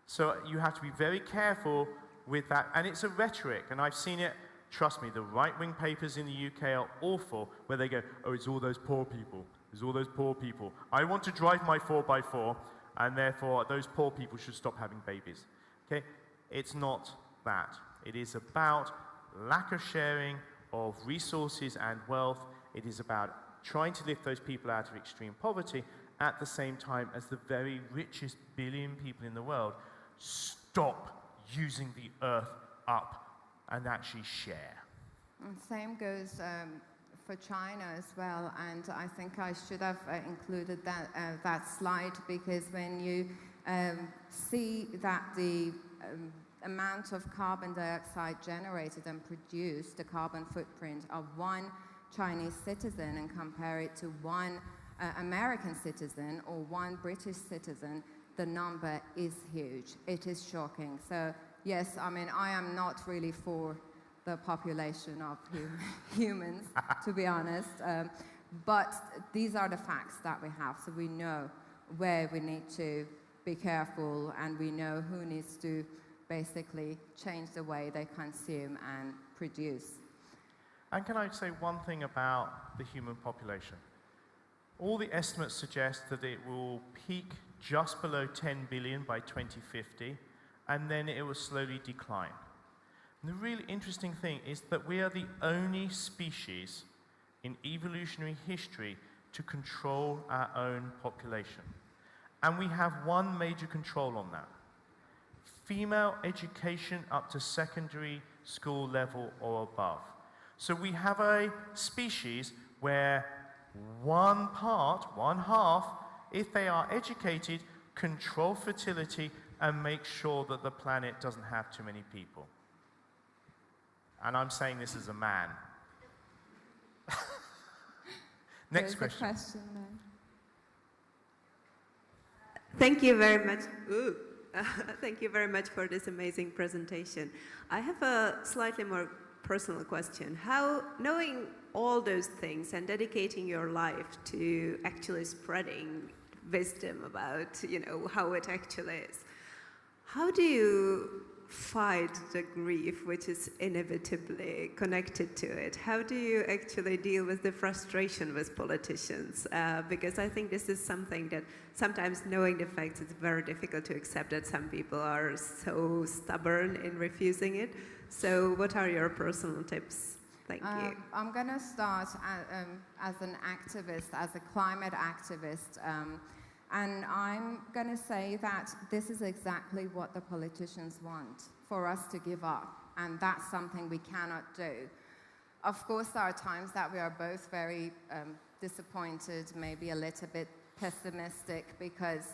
So you have to be very careful with that, and it's a rhetoric, and I've seen it. Trust me, the right-wing papers in the UK are awful, where they go, oh, it's all those poor people. It's all those poor people. I want to drive my 4x4, and therefore those poor people should stop having babies. Okay? It's not that. It is about lack of sharing of resources and wealth. It is about trying to lift those people out of extreme poverty at the same time as the very richest billion people in the world stop using the earth up and actually share. And same goes for China as well, and I think I should have included that slide, because when you see that the amount of carbon dioxide generated and produced, the carbon footprint of one Chinese citizen, and compare it to one American citizen or one British citizen, the number is huge. It is shocking. So yes, I mean, I am not really for the population of humans, to be honest. But these are the facts that we have, so we know where we need to be careful, and we know who needs to basically change the way they consume and produce. And can I say one thing about the human population? All the estimates suggest that it will peak just below 10 billion by 2050, and then it will slowly decline. And the really interesting thing is that we are the only species in evolutionary history to control our own population. And we have one major control on that: female education up to secondary school level or above. So we have a species where one half, if they are educated, control fertility and make sure that the planet doesn't have too many people. And I'm saying this as a man. Next question. Thank you very much. Thank you very much for this amazing presentation. I have a slightly more personal question. How, knowing all those things and dedicating your life to actually spreading wisdom about, how it actually is, how do you fight the grief which is inevitably connected to it? How do you actually deal with the frustration with politicians? Because I think this is something that sometimes, knowing the facts, it's very difficult to accept that some people are so stubborn in refusing it. So what are your personal tips? Thank you. I'm going to start as an activist, as a climate activist. And I'm going to say that this is exactly what the politicians want, for us to give up. And that's something we cannot do. Of course, there are times that we are both very disappointed, maybe a little bit pessimistic, because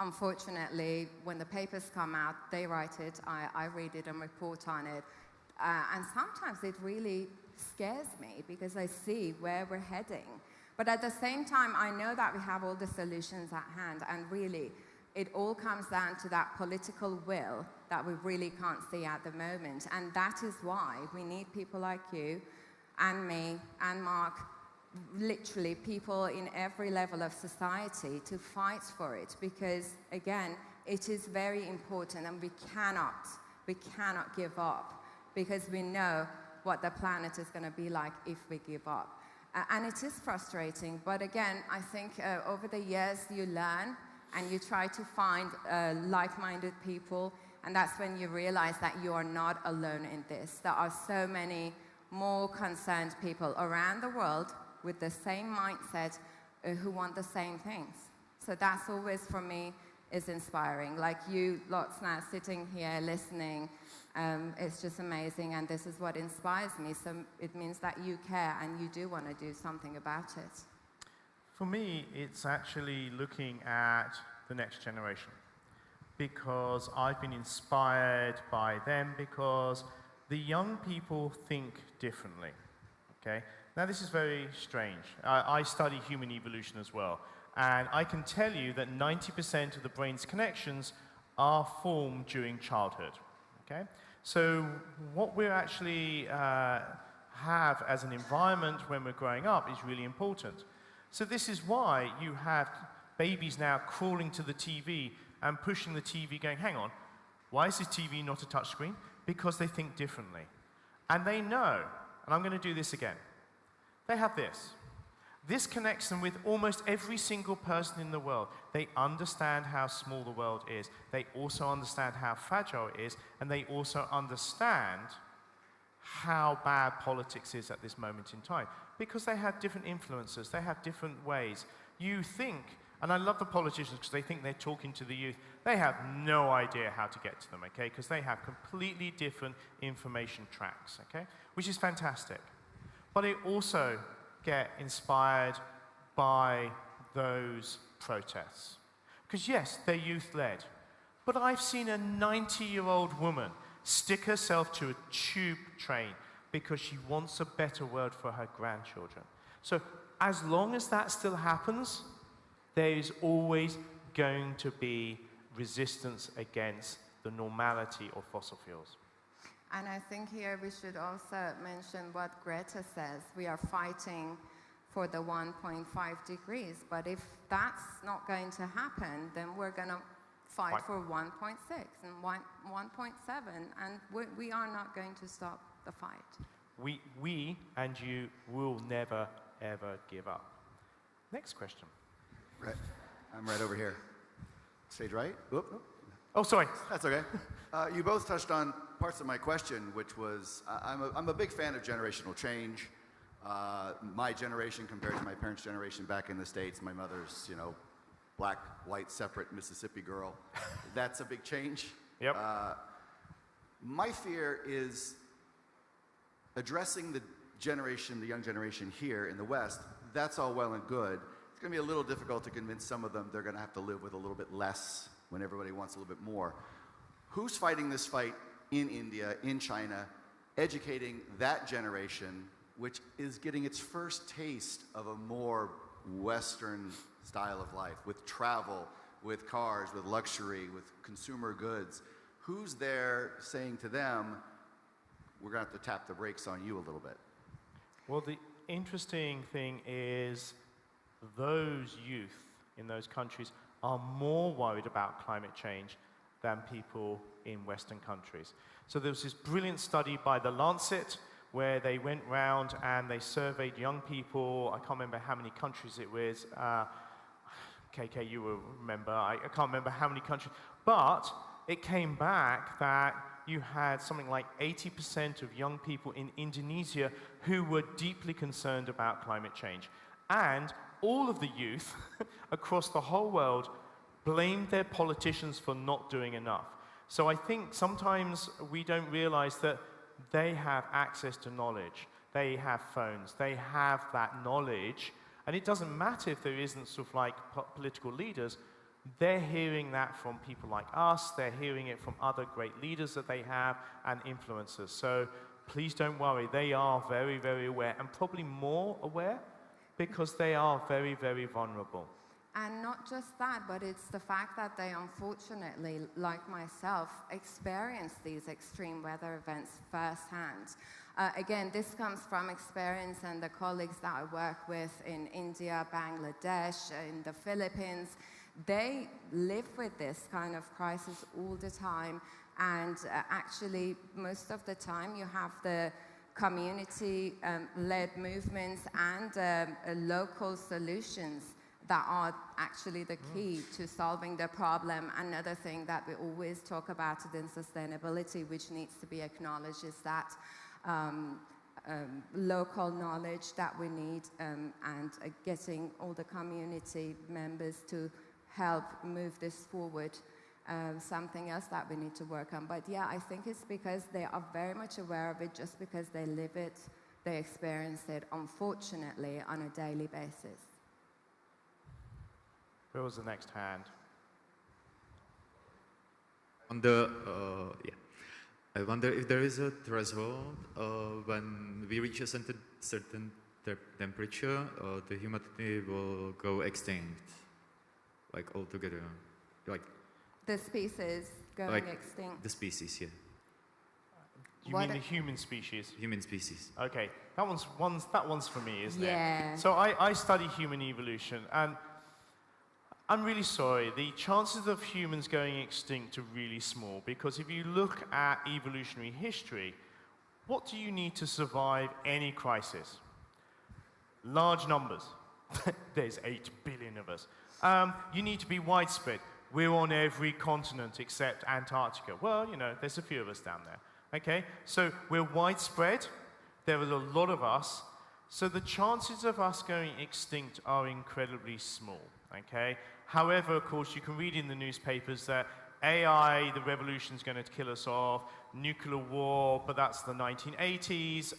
unfortunately, when the papers come out, they write it, I read it and report on it. And sometimes it really scares me, because I see where we're heading. But at the same time, I know that we have all the solutions at hand, and really, it all comes down to that political will that we really can't see at the moment. And that is why we need people like you, and me, and Mark, literally people in every level of society to fight for it. Because, again, it is very important, and we cannot give up, because we know what the planet is going to be like if we give up. And it is frustrating, but again, I think over the years you learn and you try to find like-minded people, and that's when you realize that you are not alone in this. There are so many more concerned people around the world with the same mindset who want the same things. So that's always, for me, is inspiring. Like you lots now sitting here listening, it's just amazing, and this is what inspires me. So it means that you care and you do want to do something about it. For me, it's actually looking at the next generation, because I've been inspired by them, because the young people think differently, okay? Now, this is very strange. I study human evolution as well, and I can tell you that 90% of the brain's connections are formed during childhood, okay? So what we actually have as an environment when we're growing up is really important. So this is why you have babies now crawling to the TV and pushing the TV going, hang on, why is this TV not a touch screen? Because they think differently. And they know, and I'm going to do this again, they have this. This connects them with almost every single person in the world. They understand how small the world is. They also understand how fragile it is, and they also understand how bad politics is at this moment in time, because they have different influences, they have different ways. You think, and I love the politicians because they think they're talking to the youth. They have no idea how to get to them, okay, because they have completely different information tracks, okay, which is fantastic. But they also get inspired by those protests. Because yes, they're youth-led, but I've seen a 90-year-old woman stick herself to a tube train because she wants a better world for her grandchildren. So as long as that still happens, there is always going to be resistance against the normality of fossil fuels. And I think here we should also mention what Greta says. We are fighting for the 1.5 degrees, but if that's not going to happen, then we're going to fight for 1.6 and 1.7, and we are not going to stop the fight. We and you will never, ever give up. Next question. Right. I'm right over here. Stage right? Oop. Oh, sorry. That's okay. You both touched on parts of my question, which was, I'm a big fan of generational change. My generation compared to my parents' generation back in the States, my mother's, black, white, separate Mississippi girl. That's a big change. Yep. My fear is addressing the young generation here in the West. That's all well and good. It's going to be a little difficult to convince some of them they're going to have to live with a little bit less when everybody wants a little bit more. Who's fighting this fight in India, in China, educating that generation which is getting its first taste of a more Western style of life, with travel, with cars, with luxury, with consumer goods. Who's there saying to them, we're going to have to tap the brakes on you a little bit? Well, the interesting thing is those youth in those countries are more worried about climate change than people in Western countries. So there was this brilliant study by The Lancet where they went round and they surveyed young people. I can't remember how many countries it was. KK, you will remember. I can't remember how many countries. But it came back that you had something like 80% of young people in Indonesia who were deeply concerned about climate change. And all of the youth across the whole world blamed their politicians for not doing enough. So I think sometimes we don't realize that they have access to knowledge. They have phones. They have that knowledge. And it doesn't matter if there isn't sort of like political leaders. They're hearing that from people like us. They're hearing it from other great leaders that they have and influencers. So please don't worry. They are very, very aware, and probably more aware because they are very, very vulnerable. And not just that, but it's the fact that they unfortunately, like myself, experience these extreme weather events firsthand. Again, this comes from experience and the colleagues that I work with in India, Bangladesh, in the Philippines. They live with this kind of crisis all the time, and actually most of the time you have the community-led movements and local solutions that are actually the key to solving the problem. Another thing that we always talk about in sustainability, which needs to be acknowledged, is that local knowledge that we need and getting all the community members to help move this forward. Something else that we need to work on. But yeah, I think it's because they are very much aware of it, just because they live it, they experience it, unfortunately, on a daily basis. Where was the next hand? On the, I wonder if there is a threshold when we reach a certain temperature, the humanity will go extinct, like altogether, like. The species going like extinct. The species, yeah. You mean the human species? Human species. Okay, that one's for me, isn't it? So I study human evolution, and I'm really sorry, the chances of humans going extinct are really small, because if you look at evolutionary history, what do you need to survive any crisis? Large numbers. There's 8 billion of us. You need to be widespread. We're on every continent except Antarctica. Well, you know, there's a few of us down there. Okay, so we're widespread. There are a lot of us. So the chances of us going extinct are incredibly small. Okay. However, of course, you can read in the newspapers that AI, the revolution is going to kill us off, nuclear war, but that's the 1980s,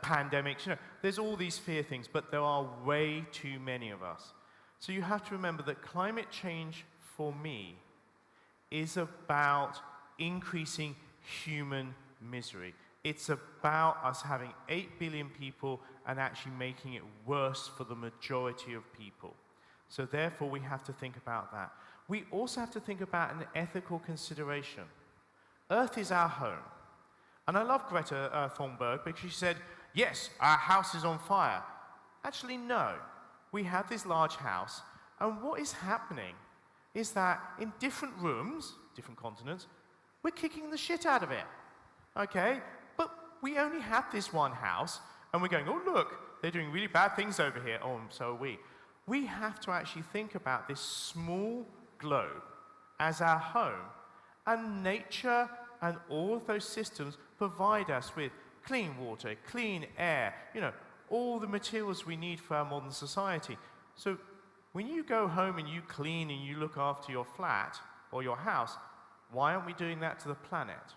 pandemics, there's all these fear things, but there are way too many of us. So you have to remember that climate change, for me, is about increasing human misery. It's about us having 8 billion people and actually making it worse for the majority of people. So therefore, we have to think about that. We also have to think about an ethical consideration. Earth is our home. And I love Greta Thunberg because she said, yes, our house is on fire. Actually, no. We have this large house, and what is happening is that in different rooms, different continents, we're kicking the shit out of it. Okay? But we only have this one house, and we're going, oh, look, they're doing really bad things over here. Oh, and so are we. We have to actually think about this small globe as our home, and nature and all of those systems provide us with clean water, clean air, all the materials we need for our modern society. So when you go home and you clean and you look after your flat or your house, why aren't we doing that to the planet?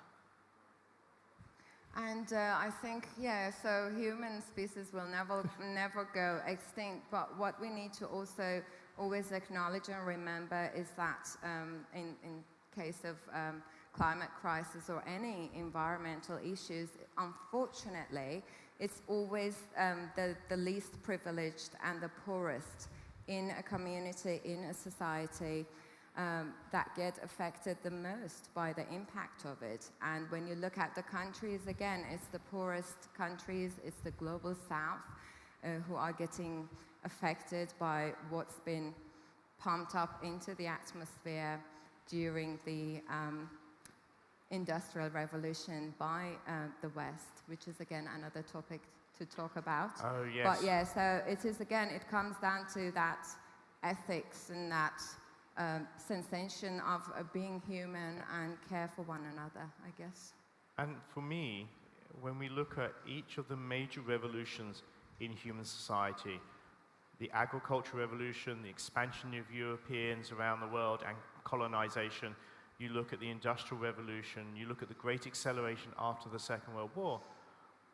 And I think, yeah, so human species will never go extinct, but what we need to also always acknowledge and remember is that in case of climate crisis or any environmental issues, unfortunately, it's always the least privileged and the poorest in a community, in a society, that get affected the most by the impact of it. And when you look at the countries, again, it's the poorest countries, it's the global south who are getting affected by what's been pumped up into the atmosphere during the Industrial Revolution by the West, which is again another topic to talk about. Oh, yes. But yeah, so it is again, it comes down to that ethics and that sensation of being human and care for one another, I guess. And for me, when we look at each of the major revolutions in human society, the agricultural revolution, the expansion of Europeans around the world and colonization, you look at the Industrial Revolution, you look at the great acceleration after the Second World War,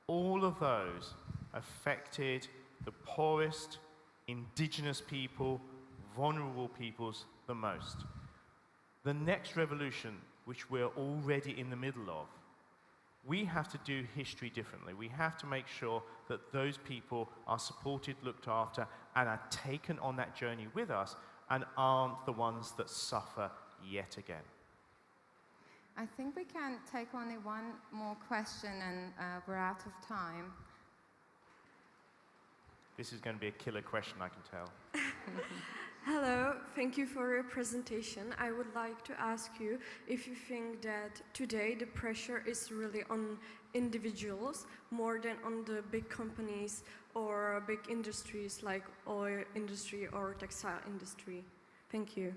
all of those affected the poorest, indigenous people, vulnerable peoples the most. The next revolution, which we're already in the middle of, we have to do history differently. We have to make sure that those people are supported, looked after, and are taken on that journey with us and aren't the ones that suffer yet again. I think we can take only one more question and we're out of time. This is going to be a killer question, I can tell. Hello, thank you for your presentation. I would like to ask you if you think that today the pressure is really on individuals more than on the big companies or big industries like oil industry or textile industry. Thank you.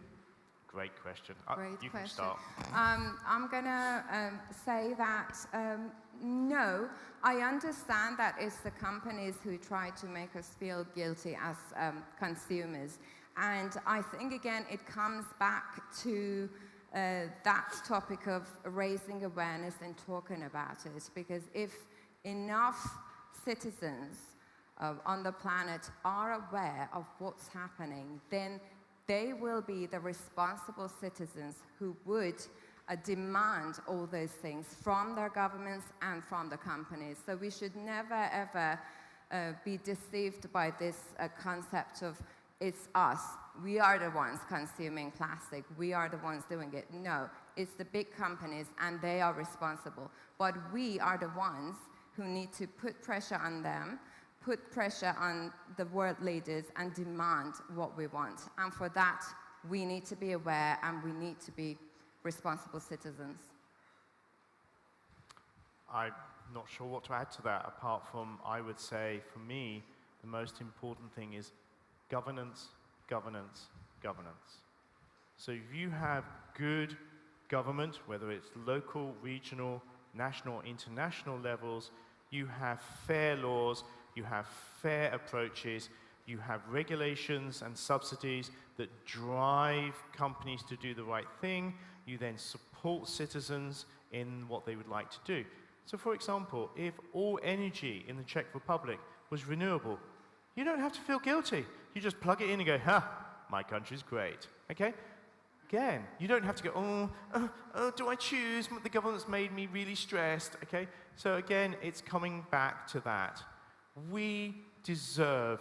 Great question. Great you question. can start. I'm going to say that no, I understand that it's the companies who try to make us feel guilty as consumers. And I think, again, it comes back to that topic of raising awareness and talking about it. Because if enough citizens on the planet are aware of what's happening, then they will be the responsible citizens who would demand all those things from their governments and from the companies. So we should never, ever be deceived by this concept of it's us. We are the ones consuming plastic. We are the ones doing it. No, it's the big companies and they are responsible. But we are the ones who need to put pressure on them, put pressure on the world leaders and demand what we want. And for that, we need to be aware and we need to be responsible citizens. I'm not sure what to add to that, apart from, I would say, for me, the most important thing is governance, governance, governance. So if you have good government, whether it's local, regional, national, international levels, you have fair laws, you have fair approaches, you have regulations and subsidies that drive companies to do the right thing, you then support citizens in what they would like to do. So for example, if all energy in the Czech Republic was renewable, you don't have to feel guilty. You just plug it in and go, ha, my country's great, okay? Again, you don't have to go, oh, do I choose? The government's made me really stressed, okay? So again, it's coming back to that. We deserve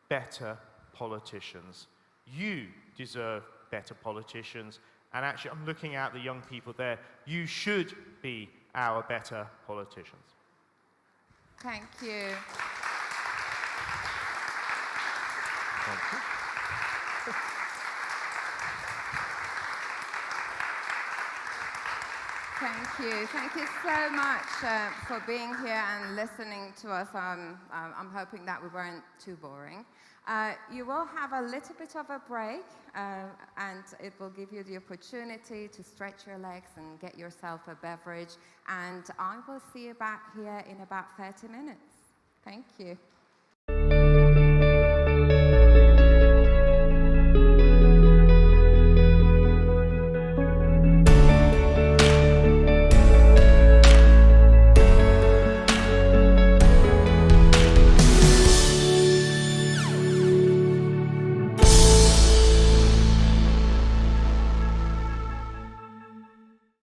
better politicians. You deserve better politicians. And actually, I'm looking at the young people there. You should be our better politicians. Thank you. Thank you. Thank you. Thank you so much for being here and listening to us. I'm hoping that we weren't too boring. You will have a little bit of a break, and it will give you the opportunity to stretch your legs and get yourself a beverage. And I will see you back here in about 30 minutes. Thank you.